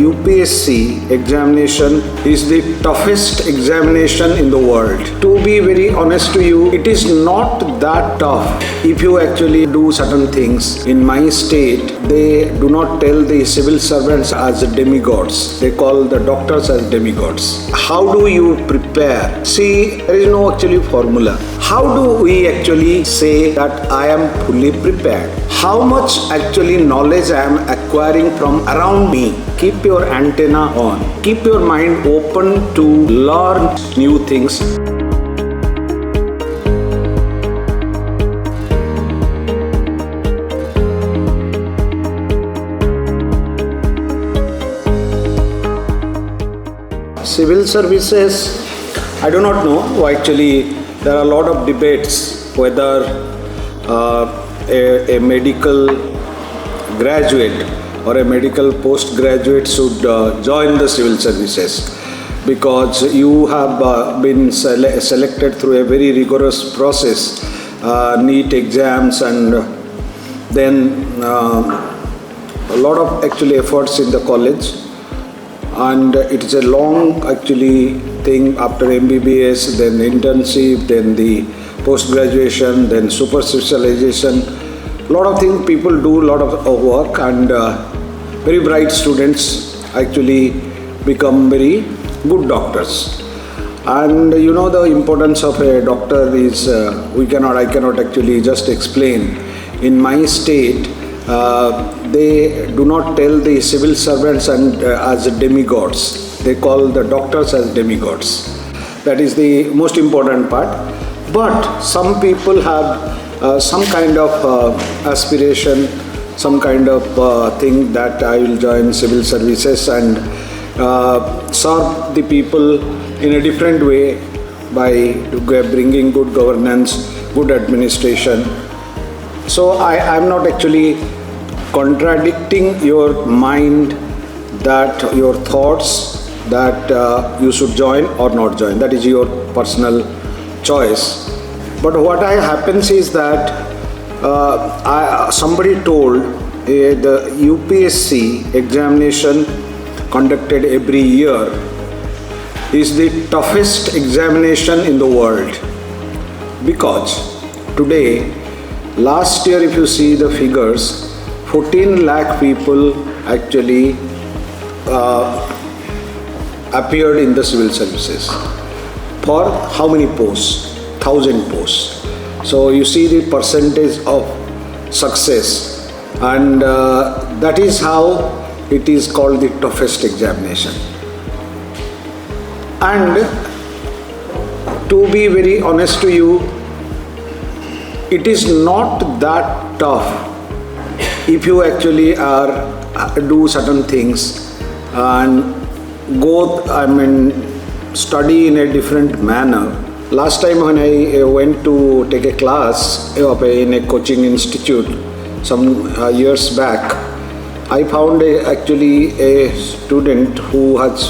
UPSC examination is the toughest examination in the world. To be very honest to you, it is not that tough if you actually do certain things. In my state, they do not tell the civil servants as demigods. They call the doctors as demigods. How do you prepare? See, there is no actually formula. How do we actually say that I am fully prepared? How much actually knowledge I am acquiring from around me? Keep your antenna on. Keep your mind open to learn new things. Civil services, I do not know. Actually, there are a lot of debates whether a medical graduate or a medical postgraduate should join the civil services, because you have been selected through a very rigorous process, NEET exams, and then a lot of actually efforts in the college, and it is a long actually thing after MBBS, then internship, then the post-graduation, then super specialization. A lot of things people do, a lot of work, and very bright students actually become very good doctors. And you know, the importance of a doctor is I cannot actually just explain. In my state, they do not tell the civil servants as demigods. They call the doctors as demigods. That is the most important part. But some people have some kind of aspiration, some kind of thing that I will join civil services and serve the people in a different way by bringing good governance, good administration. So I am not actually contradicting your mind, that your thoughts that you should join or not join. That is your personal choice. But what happens is that somebody told the UPSC examination conducted every year is the toughest examination in the world, because today, last year, if you see the figures, 14 lakh people actually appeared in the civil services. For how many posts? 1,000 posts. So you see the percentage of success, and that is how it is called the toughest examination. And to be very honest to you, it is not that tough if you actually do certain things and study in a different manner. Last time when I went to take a class in a coaching institute some years back, I found actually a student who has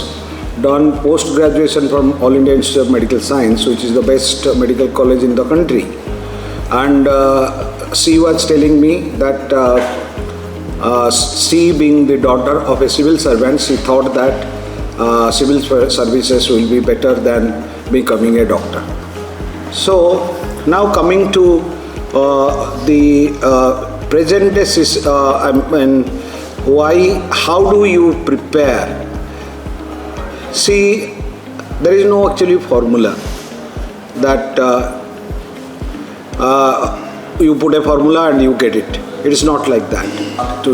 done post-graduation from All India Institute of Medical Science, which is the best medical college in the country. And she was telling me that she, being the daughter of a civil servant, she thought that civil services will be better than becoming a doctor. So now coming to the present how do you prepare? See, there is no actually formula that you put a formula and you get it. It is not like that.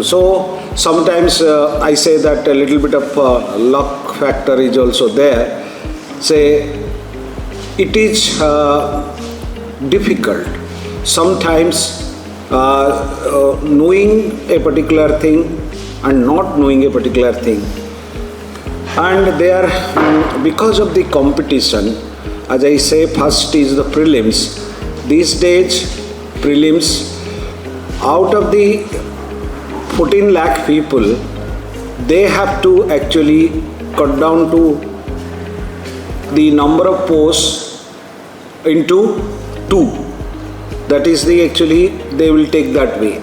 So sometimes I say that a little bit of luck factor is also there. Say, it is difficult sometimes knowing a particular thing and not knowing a particular thing. And there, because of the competition, as I say, first is the prelims. These days, prelims, out of the 14 lakh people, they have to actually cut down to the number of posts into 2. That is they will take that way.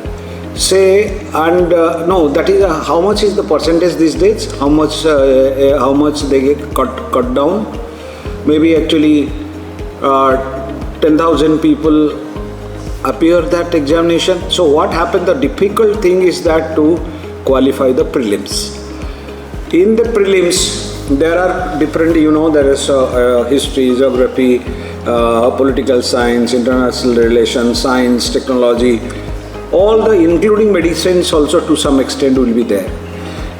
say, and no, that is how much is the percentage these days? How much they get cut down? Maybe actually 10,000 people appear that examination. So what happened? The difficult thing is that to qualify the prelims. In the prelims, there are different, there is history, geography, political science, international relations, science, technology, all the including medicines also to some extent will be there.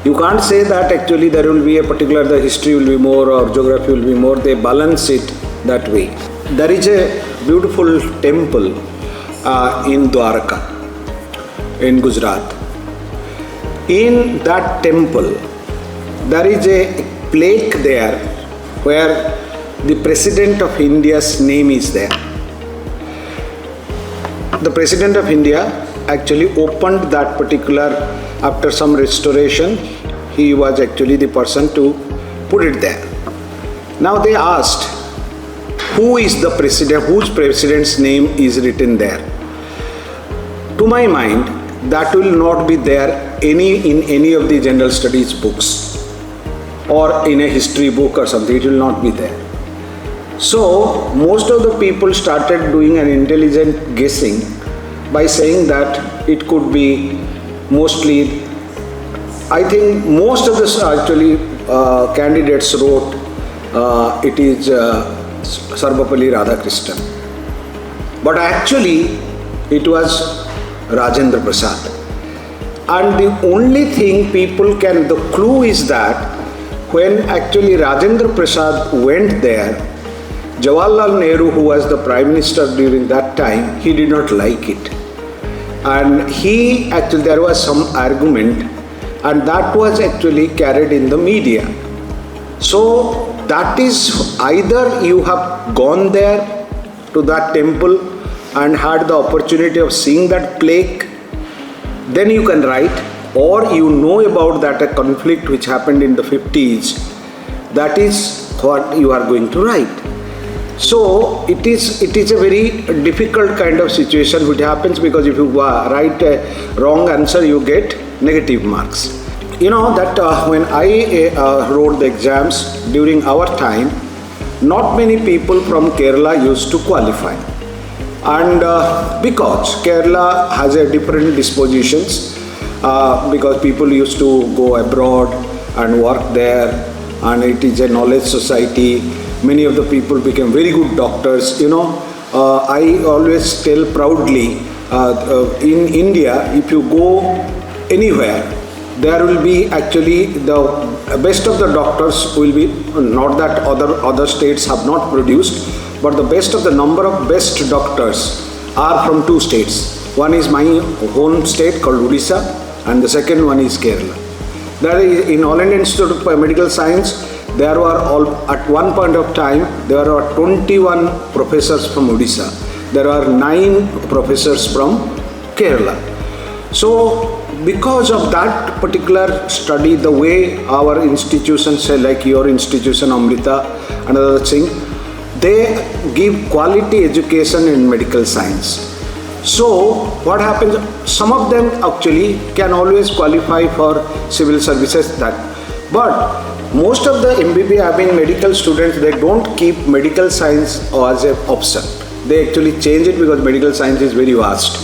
You can't say that actually there will be a particular, the history will be more or geography will be more, they balance it that way. There is a beautiful temple in Dwarka, in Gujarat. In that temple, there is a plaque there where the President of India's name is there. The President of India actually opened that particular, after some restoration, he was actually the person to put it there. Now they asked, who is the president, whose president's name is written there? To my mind, that will not be there in any of the general studies books or in a history book or something, it will not be there. So most of the people started doing an intelligent guessing by saying that it could be mostly, I think most of the actually candidates wrote it is Sarvapalli Radhakrishnan. But actually it was Rajendra Prasad. And the only thing people can, the clue is that when actually Rajendra Prasad went there, Jawaharlal Nehru, who was the Prime Minister during that time, he did not like it. And he actually, there was some argument, and that was actually carried in the media. So that is either you have gone there to that temple and had the opportunity of seeing that plaque, then you can write, or you know about that a conflict which happened in the 50s, that is what you are going to write. So it is a very difficult kind of situation which happens, because if you write a wrong answer, you get negative marks. You know that when I wrote the exams during our time, not many people from Kerala used to qualify. And because Kerala has a different dispositions, because people used to go abroad and work there, and it is a knowledge society. Many of the people became very good doctors. I always tell proudly, in India, if you go anywhere, there will be actually the best of the doctors will be, not that other states have not produced, but the best of the number of best doctors are from two states. One is my home state called Odisha, and the second one is Kerala. There is, in All India Institute of Medical Science, there were at one point of time, there were 21 professors from Odisha. There are 9 professors from Kerala. So because of that particular study, the way our institutions, say like your institution Amrita and other thing, they give quality education in medical science. So what happens, some of them actually can always qualify for civil services, but most of the MBBS, medical students, they don't keep medical science as an option. They actually change it because medical science is very vast.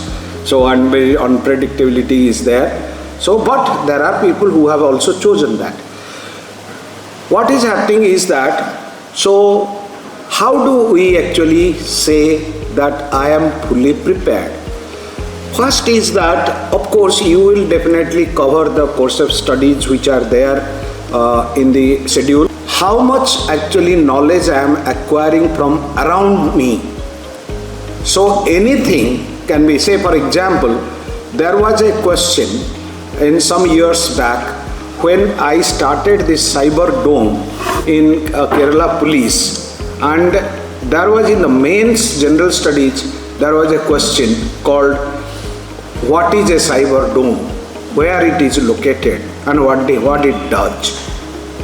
So very unpredictability is there. So, but there are people who have also chosen that. What is happening is that, so how do we actually say that I am fully prepared? First is that, of course, you will definitely cover the course of studies which are there in the schedule. How much actually knowledge I am acquiring from around me. So anything can be, say for example, there was a question in some years back when I started this cyber dome in Kerala Police, and there was in the mains general studies, there was a question called what is a cyber dome, where it is located and what it does.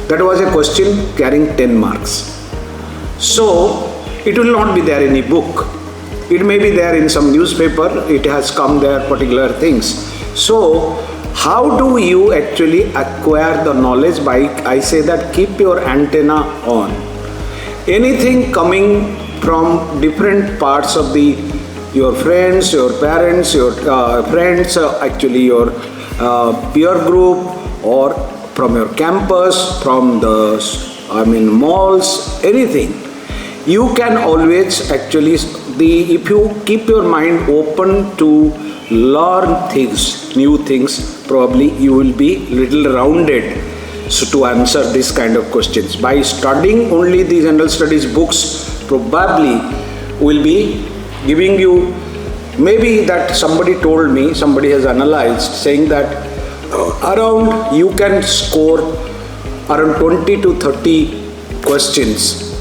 That was a question carrying 10 marks. So it will not be there in a book. It may be there in some newspaper, it has come there particular things. So, how do you actually acquire the knowledge? By, I say that keep your antenna on. Anything coming from different parts of your friends, your parents, your friends, actually your peer group, or from your campus, from the malls, anything. You can always actually, if you keep your mind open to learn things, new things, probably you will be little rounded to answer this kind of questions. By studying only the general studies books, probably will be giving you, maybe that somebody told me, somebody has analyzed, saying that around you can score around 20 to 30 questions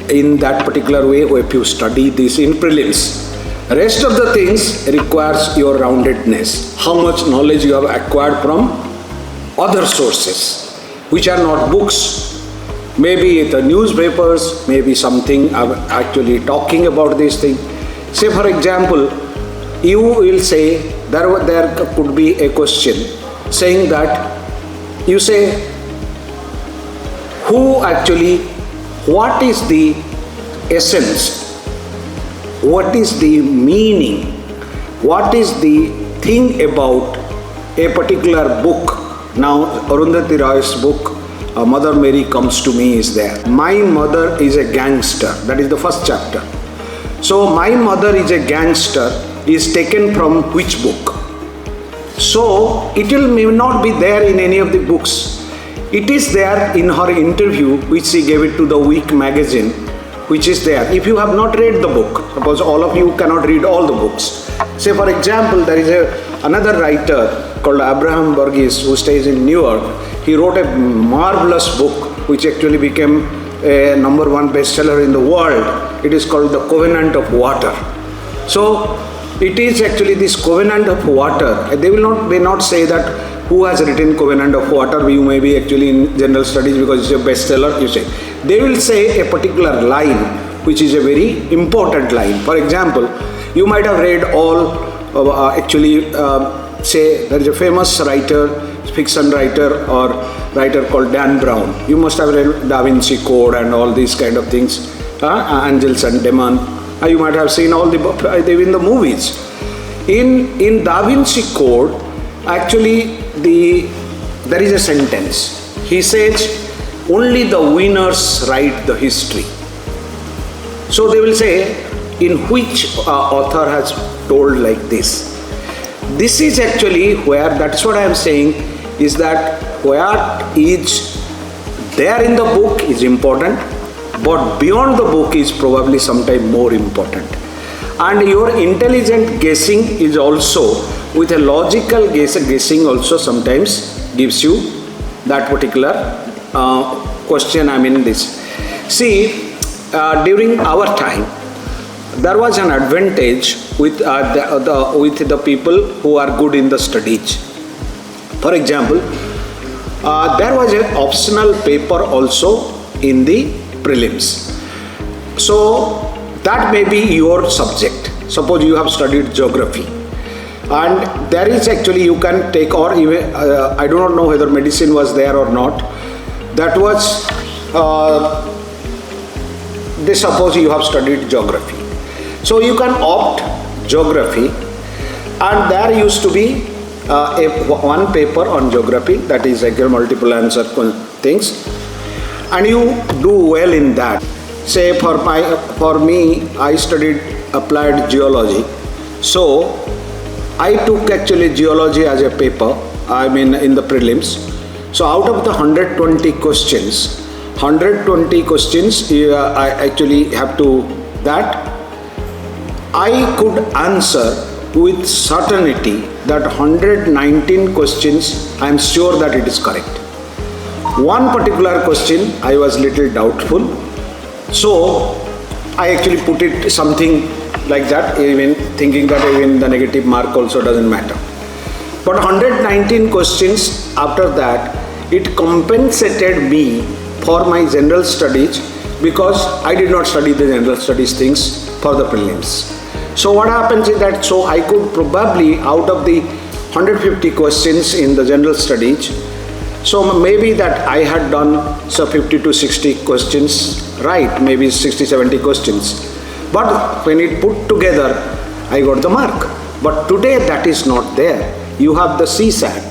in that particular way if you study this in prelims. Rest of the things requires your roundedness, how much knowledge you have acquired from other sources which are not books, maybe the newspapers, maybe something actually talking about this thing. Say for example, you will say there could be a question saying that, you say, what is the essence? What is the meaning? What is the thing about a particular book? Now, Arundhati Roy's book, Mother Mary Comes to Me, is there. My mother is a gangster. That is the first chapter. So, my mother is a gangster is taken from which book? So, it may not be there in any of the books. It is there in her interview, which she gave it to the Week magazine, which is there. If you have not read the book, suppose all of you cannot read all the books. Say for example, there is another writer called Abraham Burgess who stays in New York. He wrote a marvelous book which actually became a #1 bestseller in the world. It is called The Covenant of Water. So it is actually this Covenant of Water. They may not say that who has written Covenant of Water. You may be actually in general studies because it's a bestseller, you say. They will say a particular line which is a very important line. For example, you might have read all, say there is a famous writer, fiction writer or writer called Dan Brown. You must have read Da Vinci Code and all these kind of things, Angels and Demons. You might have seen all in the movies. In Da Vinci Code, actually there is a sentence. He says, only the winners write the history. So they will say, in which author has told like this. This is actually where, that's what I am saying, is that where is there in the book is important, but beyond the book is probably sometimes more important. And your intelligent guessing is also, with a logical guessing also sometimes gives you that particular question. See, during our time, there was an advantage with the people who are good in the studies. For example, there was an optional paper also in the prelims. So that may be your subject. Suppose you have studied geography, and there is actually you can take, or even I do not know whether medicine was there or not. That was suppose you have studied geography. So you can opt geography, and there used to be one paper on geography, that is like multiple answer things, and you do well in that. Say for me, I studied applied geology, so I took actually geology as a paper, in the prelims. So out of the 120 questions, I actually have to that I could answer with certainty that 119 questions I am sure that it is correct. One particular question I was little doubtful, so I actually put it something like that, even thinking that even the negative mark also doesn't matter. But 119 questions after that, it compensated me for my general studies, because I did not study the general studies things for the prelims. So what happens is that, so I could probably out of the 150 questions in the general studies. So maybe that I had done 50 to 60 questions, right? Maybe 60, 70 questions. But when it put together, I got the mark. But today that is not there. You have the CSAT.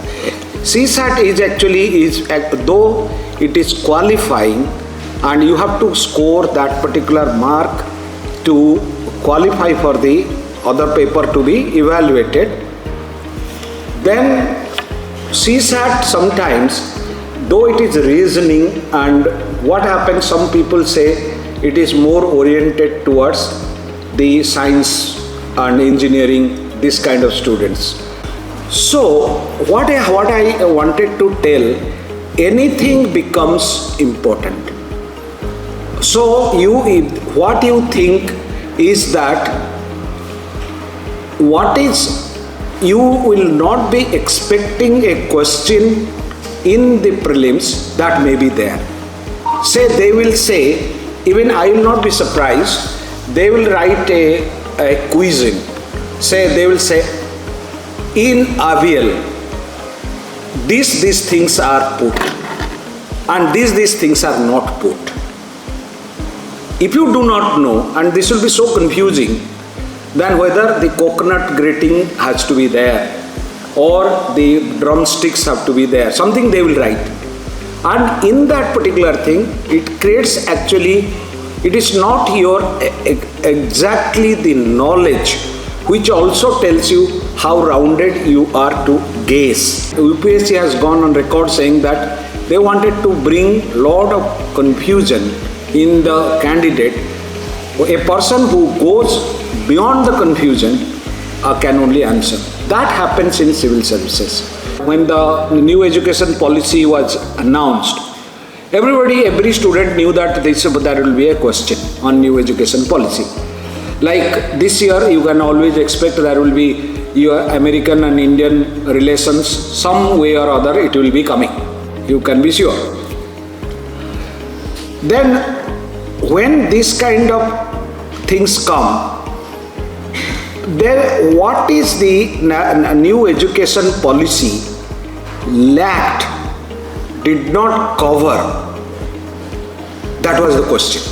CSAT is actually, though it is qualifying, and you have to score that particular mark to qualify for the other paper to be evaluated. Then CSAT sometimes, though it is reasoning, and what happens, some people say it is more oriented towards the science and engineering, this kind of students. So what I wanted to tell, anything becomes important. So what you think is that you will not be expecting a question in the prelims that may be there. Say they will say, even I will not be surprised, they will write a quiz in. Say they will say, in Avial, these things are put, and these things are not put. If you do not know, and this will be so confusing, then whether the coconut grating has to be there or the drumsticks have to be there, something they will write. And in that particular thing, it creates actually, it is not your exactly the knowledge, which also tells you how rounded you are to gaze. UPSC has gone on record saying that they wanted to bring lot of confusion in the candidate. A person who goes beyond the confusion can only answer. That happens in civil services. When the new education policy was announced, every student knew that there will be a question on new education policy. Like this year, you can always expect there will be your American and Indian relations, some way or other it will be coming. You can be sure. Then when this kind of things come, then what is the new education policy lacked, did not cover? That was the question.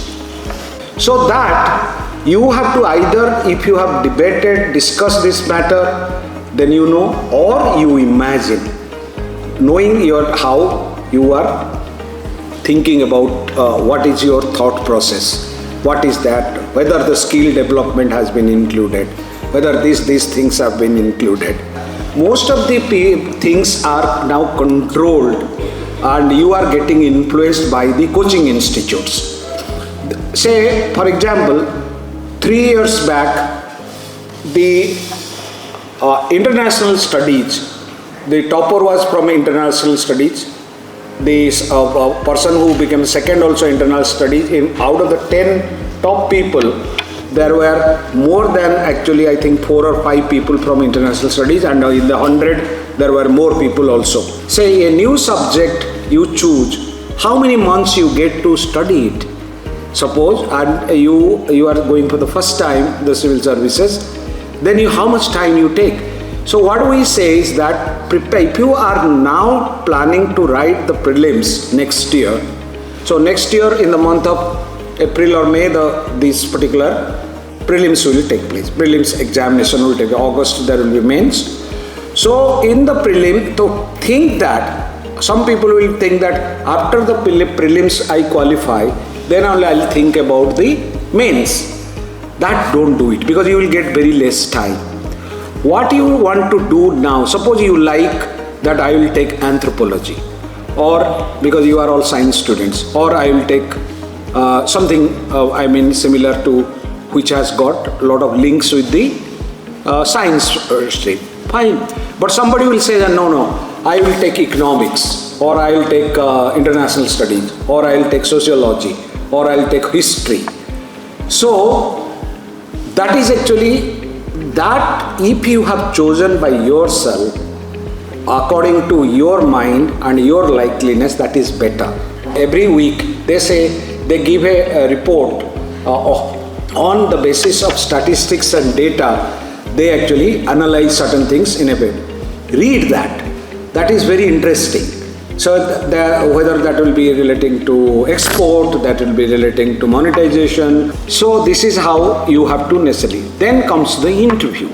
So that you have to either, if you have debated, discussed this matter, then you know, or you imagine, knowing how you are thinking about what is your thought process, what is that, whether the skill development has been included, whether these things have been included. Most of the things are now controlled and you are getting influenced by the coaching institutes. Say, for example, 3 years back, the international studies, the topper was from international studies. The person who became second also international studies. Out of the 10 top people, there were more than actually I think 4 or 5 people from international studies, and in the 100 there were more people also. Say a new subject you choose, how many months you get to study it? Suppose and you are going for the first time the civil services, then how much time you take? So what we say is that if you are now planning to write the prelims next year, so next year in the month of April or May, these particular prelims will take place. Prelims examination will take place. August there will be mains. So in the prelim, to think that, some people will think that after the prelims I qualify, then only I'll think about the mains. That don't do it, because you will get very less time. What you want to do now, suppose you like that I will take anthropology, or because you are all science students, or I will take something similar to which has got a lot of links with the science stream. Fine. But somebody will say that no, I will take economics, or I will take international studies, or I will take sociology, or I will take history. So that is actually that if you have chosen by yourself according to your mind and your likeliness, that is better. Every week they give a report on the basis of statistics and data. They actually analyze certain things in a way. read that. That is very interesting. So whether that will be relating to export, that will be relating to monetization. So this is how you have to necessarily. Then comes the interview.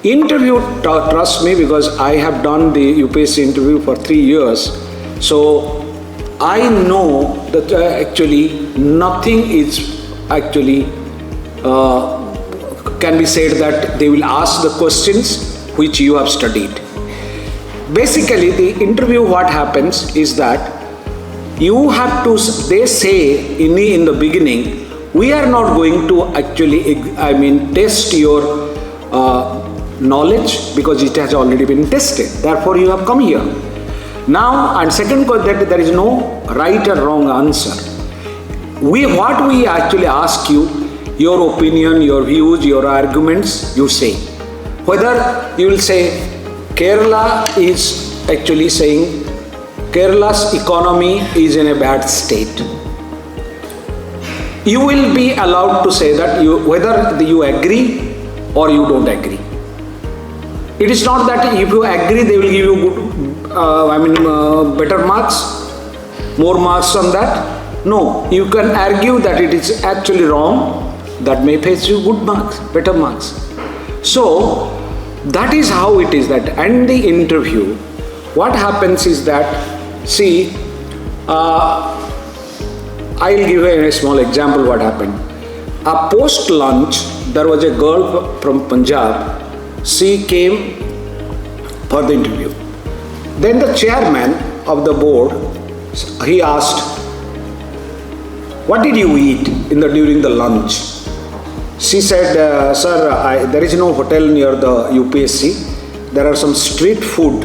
Interview, trust me, because I have done the UPSC interview for 3 years. So I know that actually nothing is actually can be said that they will ask the questions which you have studied. Basically, the interview, what happens is that you have to, they say in the beginning, we are not going to actually, test your knowledge because it has already been tested. Therefore, you have come here. Now, and second, that there is no right or wrong answer. What we actually ask you, your opinion, your views, your arguments, you say. Whether you will say, Kerala is actually saying Kerala's economy is in a bad state. You will be allowed to say that whether you agree or you don't agree. It is not that if you agree they will give you good, better marks, more marks on that. No, you can argue that it is actually wrong. That may fetch you good marks, better marks. So that is how it is that, and the interview, what happens is that, see, I'll give a small example what happened. Post lunch, there was a girl from Punjab. She came for the interview. Then the chairman of the board, he asked, what did you eat during the lunch? She said, sir, there is no hotel near the UPSC. There are some street food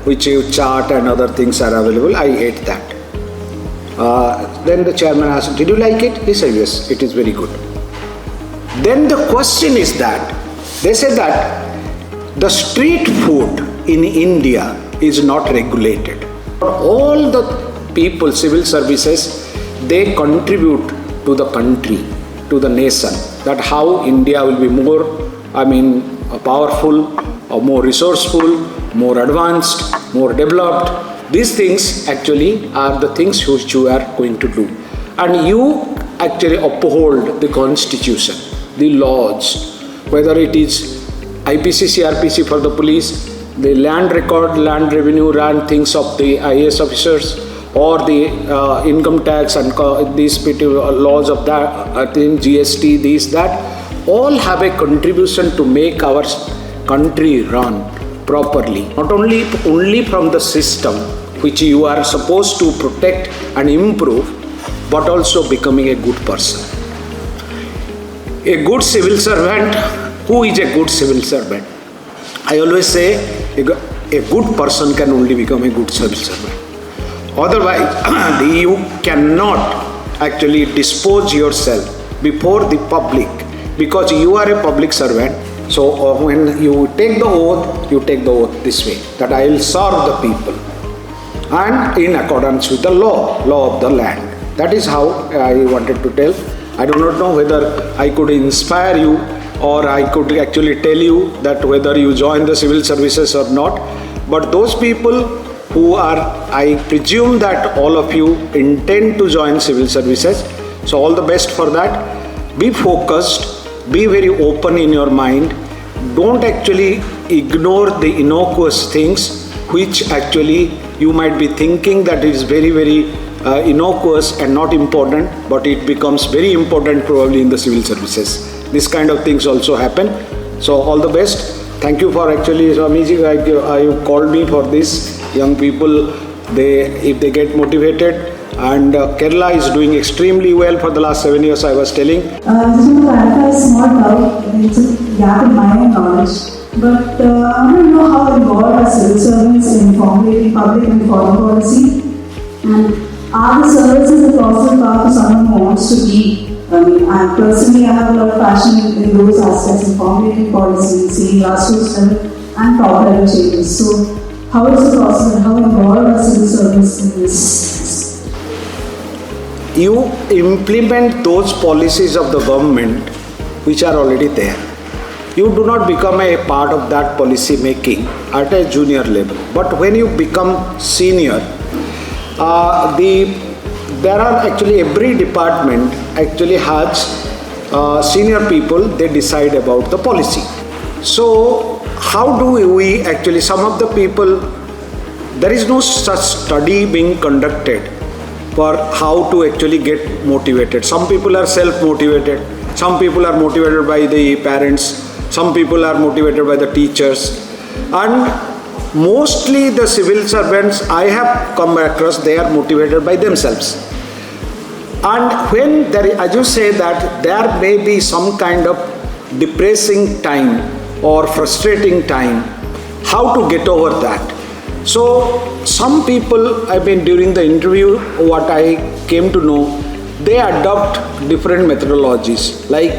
which chaat and other things are available. I ate that. Then the chairman asked, did you like it? He said, yes, it is very good. Then the question is that, they said that the street food in India is not regulated. All the people, civil services, they contribute to the country, to the nation, that how India will be more, powerful, or more resourceful, more advanced, more developed. These things actually are the things which you are going to do. And you actually uphold the constitution, the laws, whether it is IPC, CRPC for the police, the land record, land revenue, land things of the IAS officers, or the income tax and these laws of that, GST, these, that, all have a contribution to make our country run properly. Not only from the system which you are supposed to protect and improve, but also becoming a good person. A good civil servant, who is a good civil servant? I always say a good person can only become a good civil servant. Otherwise, you cannot actually dispose yourself before the public, because you are a public servant. So when you take the oath this way, that I will serve the people and in accordance with the law of the land. That is how I wanted to tell. I do not know whether I could inspire you or I could actually tell you that whether you join the civil services or not. But those people who are, I presume that all of you intend to join civil services. So all the best for that. Be focused, be very open in your mind. Don't actually ignore the innocuous things which actually you might be thinking that it is very, very innocuous and not important, but it becomes very important probably in the civil services. This kind of things also happen. So all the best. Thank you for actually, Swamiji, you called me for this. Young people, if they get motivated, and Kerala is doing extremely well for the last 7 years, I was telling. Just want to clarify a small doubt. It's a gap in my knowledge. But I want to know how involved are civil servants in formulating public and foreign policy? And are the services a possible path to someone who wants to be? I personally have a lot of passion in those aspects in formulating policy, seeing grassroots level and top level changes. So, how is it possible? How involved are civil servants in this? You implement those policies of the government which are already there. you do not become a part of that policy making at a junior level. But when you become senior, there are actually every department actually has senior people, they decide about the policy. So how do we actually, some of the people, there is no such study being conducted for how to actually get motivated. Some people are self-motivated, some people are motivated by the parents, some people are motivated by the teachers, and mostly the civil servants I have come across, they are motivated by themselves. And when there, as you say that there may be some kind of depressing time or frustrating time, how to get over that? So some people, I mean during the interview, what I came to know, they adopt different methodologies. Like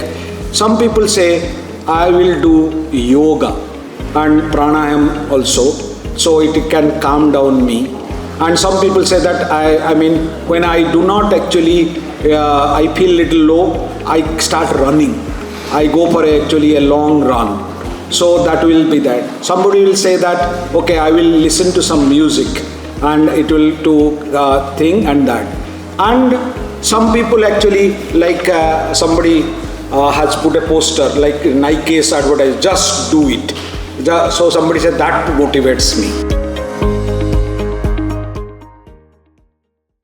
some people say, I will do yoga and pranayam also, so it can calm down me. And some people say that I mean when I do not actually I feel little low, I start running. I go for actually a long run. So that will be that. Somebody will say that, okay, I will listen to some music and it will do thing and that. And some people actually, like somebody has put a poster like Nike's advertise, just do it. So somebody said that motivates me.